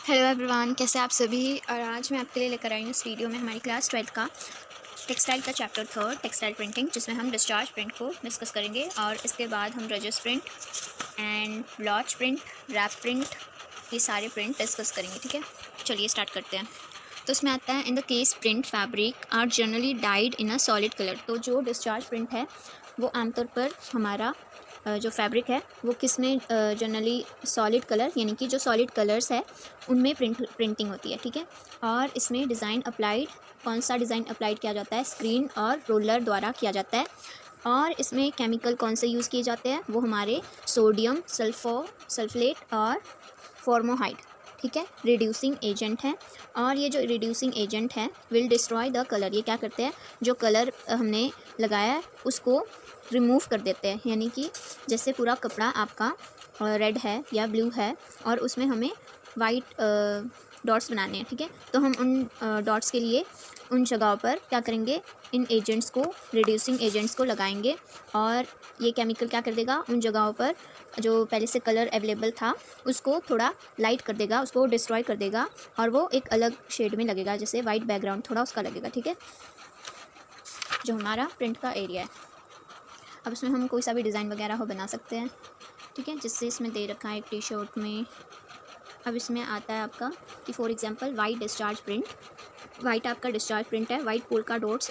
Hello everyone, कैसे आप सभी। और आज मैं आपके लिए लेकर आई हूँ इस वीडियो में हमारी क्लास 12 का टेक्सटाइल का चैप्टर 3 टेक्सटाइल प्रिंटिंग, जिसमें हम डिस्चार्ज प्रिंट को डिस्कस करेंगे और इसके बाद हम रजस print and blotch print, warp print, ये सारे प्रिंट डिस्कस करेंगे। ठीक है, चलिए स्टार्ट करते हैं। तो इसमें आता है in the case print fabric are generally dyed in a solid colour. तो जो डिस्चार्ज प्रिंट है वो आमतौर पर हमारा जो फैब्रिक है वो किस में जनरली सॉलिड कलर, यानी कि जो सॉलिड कलर्स है उनमें प्रिंटिंग होती है। ठीक है, और इसमें डिज़ाइन अप्लाइड, कौन सा डिज़ाइन अप्लाइड किया जाता है, स्क्रीन और रोलर द्वारा किया जाता है। और इसमें केमिकल कौन से यूज़ किए जाते हैं, वो हमारे सोडियम सल्फेट और फॉर्मोहाइड, ठीक है, रिड्यूसिंग एजेंट है। और ये जो रिड्यूसिंग एजेंट है विल डिस्ट्रॉय द कलर, ये क्या करते हैं, जो कलर हमने लगाया है उसको रिमूव कर देते हैं। यानी कि जैसे पूरा कपड़ा आपका रेड है या ब्लू है और उसमें हमें वाइट डॉट्स बनाने हैं, ठीक है, तो हम उन डॉट्स के लिए उन जगहों पर क्या करेंगे, इन एजेंट्स को, रिड्यूसिंग एजेंट्स को लगाएंगे और ये केमिकल क्या कर देगा, उन जगहों पर जो पहले से कलर अवेलेबल था उसको थोड़ा लाइट कर देगा, उसको डिस्ट्रॉय कर देगा और वो एक अलग शेड में लगेगा, जैसे वाइट बैकग्राउंड थोड़ा उसका लगेगा। ठीक है, जो हमारा प्रिंट का एरिया है। अब इसमें हम कोई सा भी डिज़ाइन वगैरह हो बना सकते हैं। ठीक है, जिससे इसमें दे रखा है एक टी शर्ट में। अब इसमें आता है आपका कि for example white discharge print, white आपका डिस्चार्ज प्रिंट है, white polka dots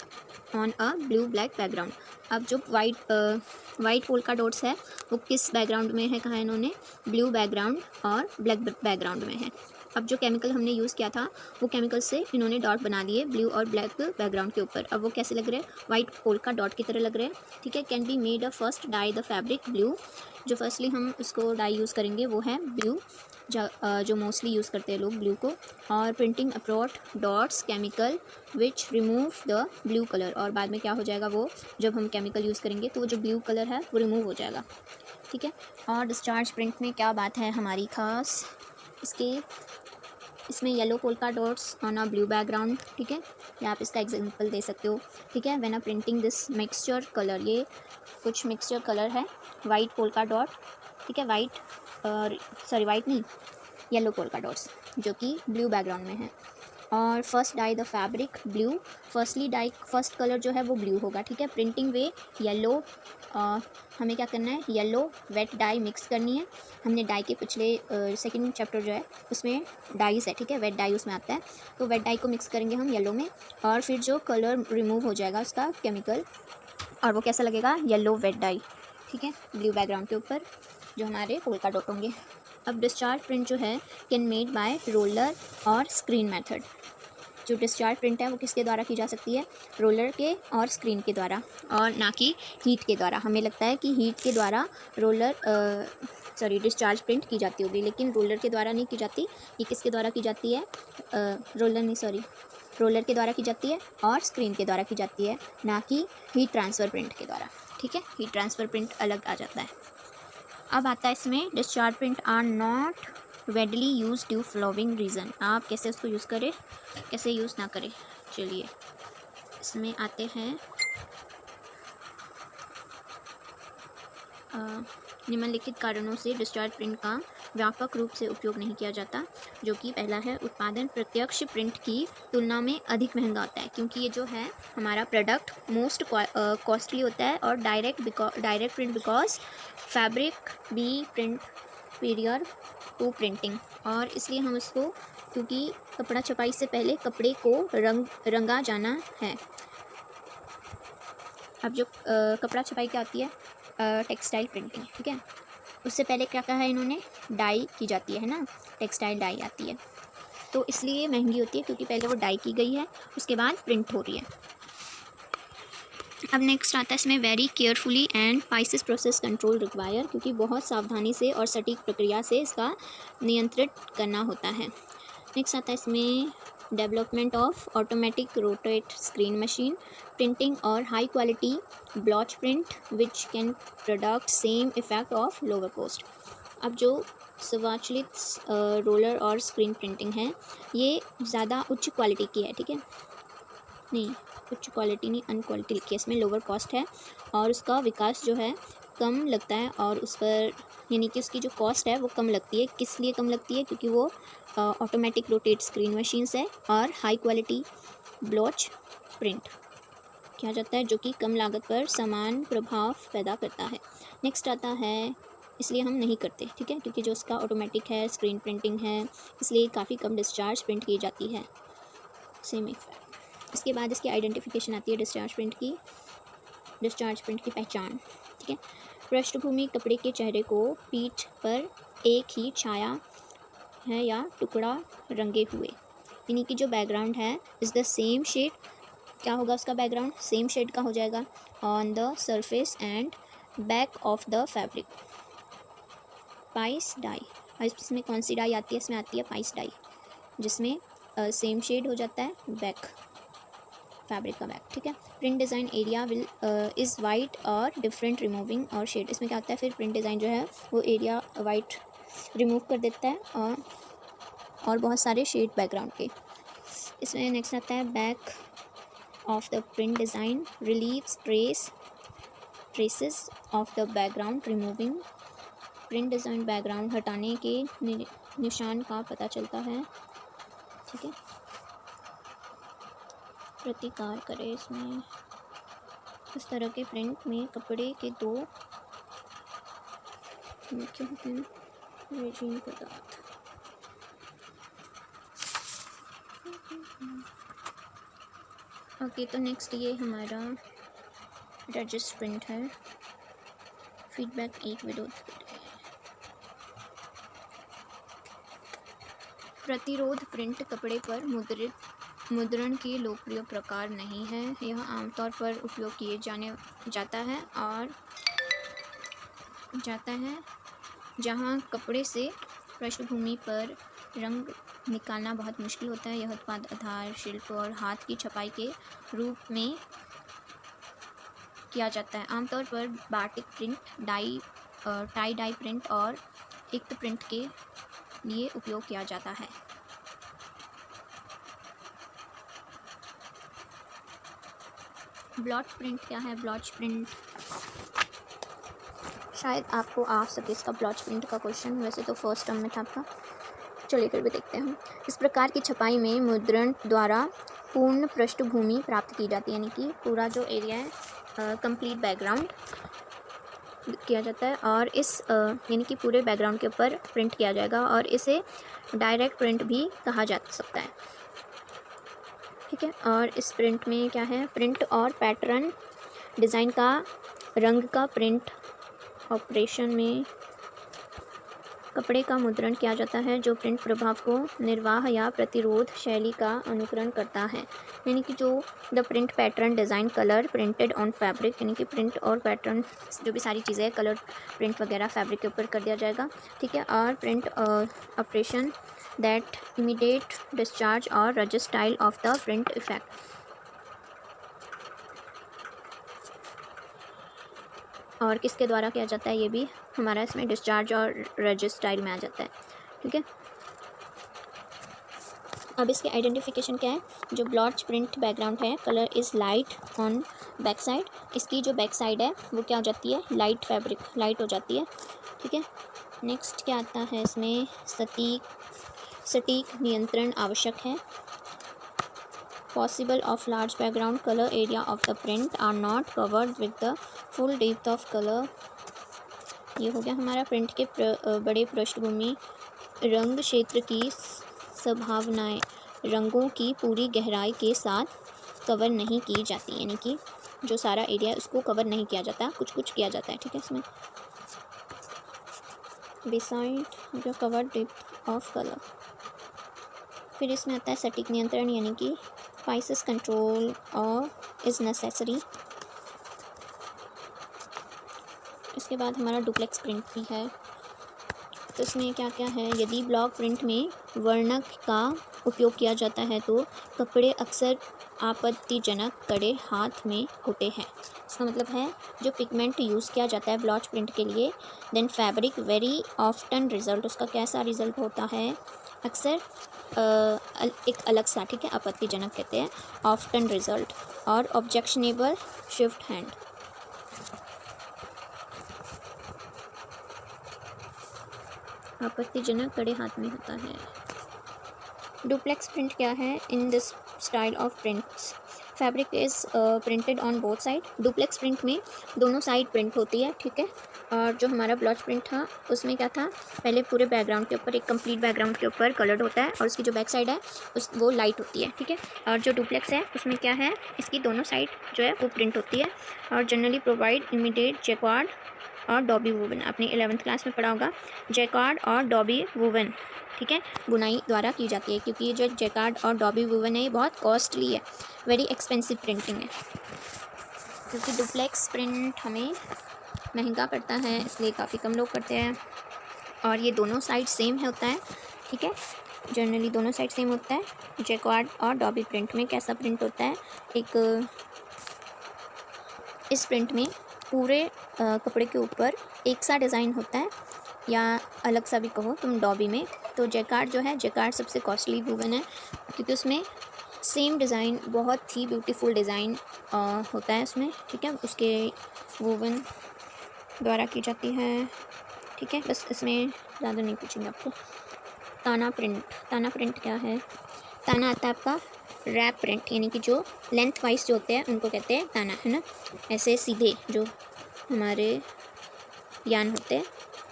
on a blue black background. अब जो वाइट पोल्का डॉट्स है वो किस बैकग्राउंड में है, कहा है इन्होंने, ब्लू बैकग्राउंड और ब्लैक बैकग्राउंड में है। अब जो केमिकल हमने यूज़ किया था वो केमिकल से इन्होंने डॉट बना दिए ब्लू और ब्लैक बैकग्राउंड के ऊपर। अब वो कैसे लग रहे हैं, वाइट पोल्का डॉट की तरह लग रहे हैं। ठीक है, can be made a first dye the fabric blue. जो फर्स्टली हम उसको डाई यूज़ करेंगे वो है ब्लू, जो मोस्टली यूज़ करते हैं लोग ब्लू को। और प्रिंटिंग अप्रोट dots chemical which remove the blue colour, और बाद में क्या हो जाएगा, वो जब हम केमिकल यूज़ करेंगे तो वो जो ब्लू कलर है वो रिमूव हो जाएगा। ठीक है, और डिस्चार्ज प्रिंट में क्या बात है हमारी खास, इसमें yellow polka dots on a blue background. ठीक है, या आप इसका एग्जांपल दे सकते हो। ठीक है, when a printing this mixture colour, ये कुछ मिक्सचर कलर है, वाइट पोल्का डॉट, ठीक है, वाइट नहीं, येलो पोल्का डॉट्स जो कि ब्लू बैकग्राउंड में है। और first dye the fabric blue, first colour जो है वो ब्लू होगा। ठीक है, प्रिंटिंग वे येलो, हमें क्या करना है, येलो वेट डाई मिक्स करनी है। हमने डाई के पिछले सेकंड चैप्टर जो है उसमें डाइस है, ठीक है, वेट डाई उसमें आता है, तो वेट डाई को मिक्स करेंगे हम येलो में और फिर जो कलर रिमूव हो जाएगा उसका केमिकल, और वो कैसा लगेगा, येलो वेट डाई, ठीक है, ब्लू बैकग्राउंड के ऊपर जो हमारे पोल्का डॉट होंगे। अब डिस्चार्ज प्रिंट जो है कैन मेड बाय रोलर और स्क्रीन मेथड। जो डिस्चार्ज प्रिंट है वो किसके द्वारा की जा सकती है, रोलर के और स्क्रीन के द्वारा, और ना कि हीट के द्वारा। हमें लगता है कि हीट के द्वारा डिस्चार्ज प्रिंट की जाती होगी, लेकिन रोलर के द्वारा नहीं की जाती। ये किसके द्वारा की जाती है, रोलर के द्वारा की जाती है और स्क्रीन के द्वारा की जाती है, ना कि हीट ट्रांसफ़र प्रिंट के द्वारा। ठीक है, हीट ट्रांसफ़र प्रिंट अलग आ जाता है। अब आता है इसमें discharge print are not widely use due following reason. आप कैसे उसको यूज़ करें, कैसे यूज़ ना करें, चलिए इसमें आते हैं। निम्नलिखित कारणों से डिस्चार्ज प्रिंट का व्यापक रूप से उपयोग नहीं किया जाता, जो कि पहला है, उत्पादन प्रत्यक्ष प्रिंट की तुलना में अधिक महंगा होता है, क्योंकि ये जो है हमारा प्रोडक्ट मोस्ट कॉस्टली होता है। और direct print because fabric be print prior to printing, और इसलिए हम इसको, क्योंकि कपड़ा छपाई से पहले कपड़े को रंगा जाना है। अब जो कपड़ा छपाई क्या होती है, टेक्सटाइल प्रिंटिंग, ठीक है, उससे पहले क्या कहा है इन्होंने, डाई की जाती है ना, टेक्सटाइल डाई आती है, तो इसलिए महंगी होती है, क्योंकि पहले वो डाई की गई है उसके बाद प्रिंट हो रही है। अब नेक्स्ट आता है इसमें very carefully and Pisces process control require, क्योंकि बहुत सावधानी से और सटीक प्रक्रिया से इसका नियंत्रित करना होता है। नेक्स्ट आता है इसमें development of automatic rotate screen machine, printing और high quality blotch print which can product same effect of lower cost. अब जो स्वचालित रोलर और स्क्रीन प्रिंटिंग है ये ज़्यादा उच्च क्वालिटी की है, ठीक है, नहीं उच्च क्वालिटी नहीं, अनक्वालिटी लिखी है इसमें, लोअर कॉस्ट है और उसका विकास जो है कम लगता है और उस पर यानी कि उसकी जो कॉस्ट है वो कम लगती है। किस लिए कम लगती है? क्योंकि वो ऑटोमेटिक रोटेट स्क्रीन मशीन्स है और हाई क्वालिटी ब्लॉच प्रिंट किया जाता है, जो कि कम लागत पर समान प्रभाव पैदा करता है। नेक्स्ट आता है, इसलिए हम नहीं करते, ठीक है, क्योंकि जो उसका ऑटोमेटिक है, स्क्रीन प्रिंटिंग है, इसलिए काफ़ी कम डिस्चार्ज प्रिंट की जाती है। Same effect. इसके बाद इसकी आइडेंटिफिकेशन आती है डिस्चार्ज प्रिंट की पहचान, ठीक है। पृष्ठभूमि कपड़े के चेहरे को पीठ पर एक ही छाया है या टुकड़ा रंगे हुए, यानी कि जो बैकग्राउंड है इज़ द सेम शेड। क्या होगा उसका बैकग्राउंड? सेम शेड का हो जाएगा on the surface and back of the fabric. Piece dye, इसमें कौन सी डाई आती है? इसमें आती है पाइस डाई, जिसमें सेम शेड हो जाता है बैक, फैब्रिक का बैक, ठीक है। Print design area will is white और डिफरेंट रिमूविंग और शेड। इसमें क्या होता है फिर प्रिंट डिज़ाइन जो है वो एरिया वाइट रिमूव कर देता है और बहुत सारे शेड बैकग्राउंड के। इसमें नेक्स्ट आता है back of the print design relieves traces of the background removing. Print design background हटाने के निशान का पता चलता है, ठीक है। प्रतिकार करें, इसमें इस तरह के प्रिंट में कपड़े के दो मुख्य होते हैं, रेजिन पदार्थ। ओके, तो नेक्स्ट ये हमारा रजिस्टर प्रिंट है। फीडबैक एक विरोध प्रतिरोध प्रिंट कपड़े पर मुद्रण के लोकप्रिय प्रकार नहीं है। यह आमतौर पर उपयोग किए जाता है जहां कपड़े से पृष्ठभूमि पर रंग निकालना बहुत मुश्किल होता है। यह उत्पाद आधार शिल्प और हाथ की छपाई के रूप में किया जाता है। आमतौर पर batik print, tie dye print और इक्ट प्रिंट के लिए उपयोग किया जाता है। ब्लॉट प्रिंट क्या है? ब्लॉच प्रिंट शायद आपको आ सके इसका ब्लॉच प्रिंट का क्वेश्चन, वैसे तो फर्स्ट टर्म में था आपका। चलिए फिर भी देखते हैं। इस प्रकार की छपाई में मुद्रण द्वारा पूर्ण पृष्ठभूमि प्राप्त की जाती है, यानी कि पूरा जो एरिया है कंप्लीट बैकग्राउंड किया जाता है और इस यानी कि पूरे बैकग्राउंड के ऊपर प्रिंट किया जाएगा और इसे डायरेक्ट प्रिंट भी कहा जा सकता है, ठीक है। और इस प्रिंट में क्या है? प्रिंट और पैटर्न डिज़ाइन का रंग का प्रिंट ऑपरेशन में कपड़े का मुद्रण किया जाता है जो प्रिंट प्रभाव को निर्वाह या प्रतिरोध शैली का अनुकरण करता है, यानी कि जो the print pattern design colour printed on fabric, यानी कि प्रिंट और पैटर्न जो भी सारी चीज़ें कलर प्रिंट वगैरह फैब्रिक के ऊपर कर दिया जाएगा, ठीक है। और print operation that immediate discharge और register style of the print effect. और किसके द्वारा किया जाता है? ये भी हमारा इसमें डिस्चार्ज और रजिस्टर स्टाइल में आ जाता है, ठीक है। अब इसके आइडेंटिफिकेशन क्या है? जो ब्लॉच प्रिंट बैकग्राउंड है, colour is light on back side. इसकी जो बैक साइड है वो क्या हो जाती है? लाइट फैब्रिक, लाइट हो जाती है, ठीक है। नेक्स्ट क्या आता है इसमें? सटीक नियंत्रण आवश्यक है। Possible of large background colour area of the print are not covered with the full depth of colour. ये हो गया हमारा प्रिंट के बड़े पृष्ठभूमि रंग क्षेत्र की संभावनाएं रंगों की पूरी गहराई के साथ कवर नहीं की जाती, यानी कि जो सारा एरिया उसको कवर नहीं किया जाता, कुछ कुछ किया जाता है, ठीक है। इसमें बिसाइड जो कवर डेप्थ ऑफ कलर। फिर इसमें आता है सटीक नियंत्रण, यानी कि स्पाइसेस कंट्रोल और इज़ नेसेसरी। इसके बाद हमारा डुप्लेक्स प्रिंट भी है। तो इसमें क्या क्या है? यदि ब्लॉक प्रिंट में वर्णक का उपयोग किया जाता है तो कपड़े अक्सर आपत्तिजनक कड़े हाथ में होते हैं। इसका मतलब है जो पिगमेंट यूज़ किया जाता है ब्लॉच प्रिंट के लिए, then fabric very often result, उसका कैसा रिजल्ट होता है? अक्सर एक अलग सा, ठीक है, आपत्तिजनक कहते हैं, ऑफ्टन रिजल्ट और ऑब्जेक्शनेबल शिफ्ट हैंड। आपत्तिजनक कड़े हाथ में होता है। डुप्लेक्स प्रिंट क्या है? In this style of prints fabric is printed on both side. Duplex print में दोनों साइड प्रिंट होती है, ठीक है। और जो हमारा ब्लॉच प्रिंट था उसमें क्या था, पहले पूरे बैकग्राउंड के ऊपर, एक कंप्लीट बैकग्राउंड के ऊपर कलर्ड होता है और उसकी जो बैक साइड है वो लाइट होती है, ठीक है। और जो डुप्लेक्स है उसमें क्या है, इसकी दोनों साइड जो है वो प्रिंट होती है और जनरली प्रोवाइड इमीडिएट जैकार्ड और डॉबी वूवन। आपने 11th क्लास में पढ़ा होगा जैकार्ड और डॉबी वूवन, ठीक है, बुनाई द्वारा की जाती है, क्योंकि ये जो जैकार्ड और डॉबी वूवन है ये बहुत कॉस्टली है, वेरी एक्सपेंसिव प्रिंटिंग है, क्योंकि डुप्लेक्स प्रिंट हमें महंगा पड़ता है, इसलिए काफ़ी कम लोग करते हैं। और ये दोनों साइड सेम होता है, ठीक है, जनरली दोनों साइड सेम होता है। जैकार्ड और डॉबी प्रिंट में कैसा प्रिंट होता है, एक इस प्रिंट में पूरे कपड़े के ऊपर एक सा डिज़ाइन होता है, या अलग सा भी कहो तुम डॉबी में। तो जैकार्ड जो है, जैकार्ड सबसे कॉस्टली वूवन है, क्योंकि उसमें सेम डिज़ाइन, बहुत ही ब्यूटीफुल डिज़ाइन होता है उसमें, ठीक है, उसके वूवन द्वारा की जाती है, ठीक है। बस इसमें ज़्यादा नहीं पूछेंगे आपको। ताना प्रिंट क्या है? ताना आता है आपका रैप प्रिंट, यानी कि जो लेंथ वाइज जो होते हैं उनको कहते हैं ताना, है ना। ऐसे सीधे जो हमारे यान होते हैं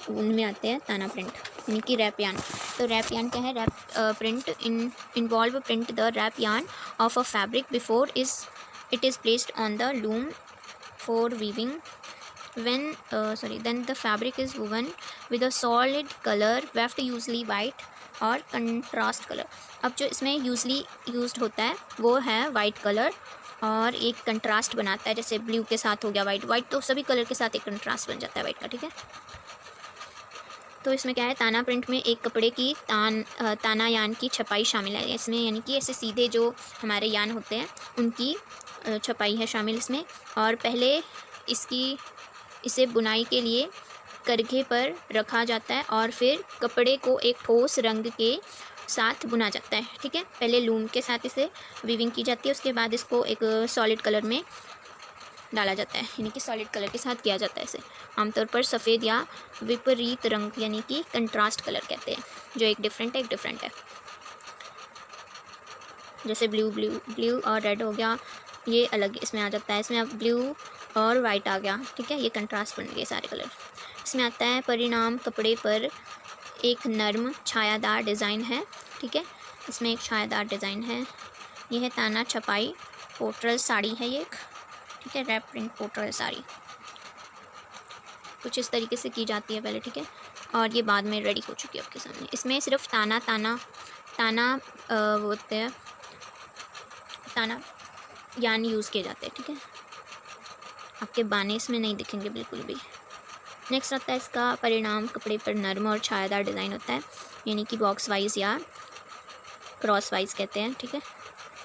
उनमें आते हैं ताना प्रिंट, यानी कि रैप यान। तो रैप यान क्या है? Warp print involve print the warp yarn of a fabric before it is placed on the loom for weaving then the fabric is woven with a solid color weft, usually white और contrast colour. अब जो इसमें usually used होता है वो है white colour, और एक कंट्रास्ट बनाता है, जैसे ब्लू के साथ हो गया वाइट तो सभी कलर के साथ एक कंट्रास्ट बन जाता है वाइट का, ठीक है। तो इसमें क्या है, ताना प्रिंट में एक कपड़े की ताना यान की छपाई शामिल है इसमें, यानी कि ऐसे सीधे जो हमारे यान होते हैं उनकी छपाई है शामिल इसमें। और पहले इसे बुनाई के लिए करघे पर रखा जाता है और फिर कपड़े को एक ठोस रंग के साथ बुना जाता है, ठीक है। पहले लूम के साथ इसे वीविंग की जाती है, उसके बाद इसको एक सॉलिड कलर में डाला जाता है, यानी कि सॉलिड कलर के साथ किया जाता है इसे। आमतौर पर सफ़ेद या विपरीत रंग, यानी कि कंट्रास्ट कलर कहते हैं, जो एक डिफरेंट है। जैसे ब्लू और रेड हो गया, ये अलग इसमें आ जाता है। इसमें अब ब्लू और वाइट आ गया, ठीक है, ये कंट्रास्ट बन गए सारे कलर। इसमें आता है परिणाम कपड़े पर एक नर्म छायादार डिज़ाइन है, ठीक है, इसमें एक छायादार डिज़ाइन है। यह है ताना छपाई पोर्ट्रल साड़ी है ये एक, ठीक है, रैप प्रिंट पोर्ट्रल साड़ी कुछ इस तरीके से की जाती है पहले, ठीक है, और ये बाद में रेडी हो चुकी है आपके सामने। इसमें सिर्फ ताना वो होते हैं, ताना यान यूज़ किए जाते हैं, ठीक है, आपके बाने इसमें नहीं दिखेंगे बिल्कुल भी। नेक्स्ट आता है इसका परिणाम कपड़े पर नर्म और छायादार डिज़ाइन होता है, यानी कि बॉक्स वाइज या क्रॉस वाइज कहते हैं, ठीक है,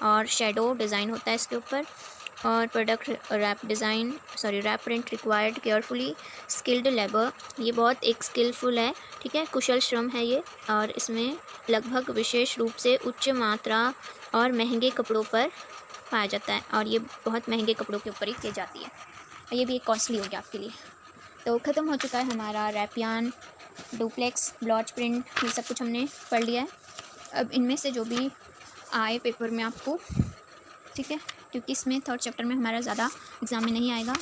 और शेडो डिज़ाइन होता है इसके ऊपर। और product warp print required carefully skilled labour, ये बहुत एक स्किलफुल है, ठीक है, कुशल श्रम है ये, और इसमें लगभग विशेष रूप से उच्च मात्रा और महंगे कपड़ों पर पाया जाता है, और ये बहुत महंगे कपड़ों के ऊपर ही की जाती है, ये भी एक कॉस्टली हो गया आपके लिए। तो ख़त्म हो चुका है हमारा रैप यान, डुप्लेक्स, ब्लॉच प्रिंट, ये सब कुछ हमने पढ़ लिया है। अब इनमें से जो भी आए पेपर में आपको, ठीक है, क्योंकि इसमें 3rd चैप्टर में हमारा ज़्यादा एग्ज़ाम में नहीं आएगा,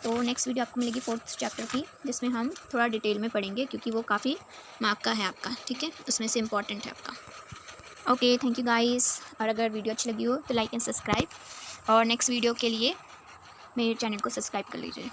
तो नेक्स्ट वीडियो आपको मिलेगी 4th चैप्टर की, जिसमें हम थोड़ा डिटेल में पढ़ेंगे, क्योंकि वो काफ़ी मार्क का है आपका, ठीक है, उसमें से इम्पॉर्टेंट है आपका। ओके, थैंक यू गाइस, और अगर वीडियो अच्छी लगी हो तो लाइक एंड सब्सक्राइब, और नेक्स्ट वीडियो के लिए मेरे चैनल को सब्सक्राइब कर लीजिए।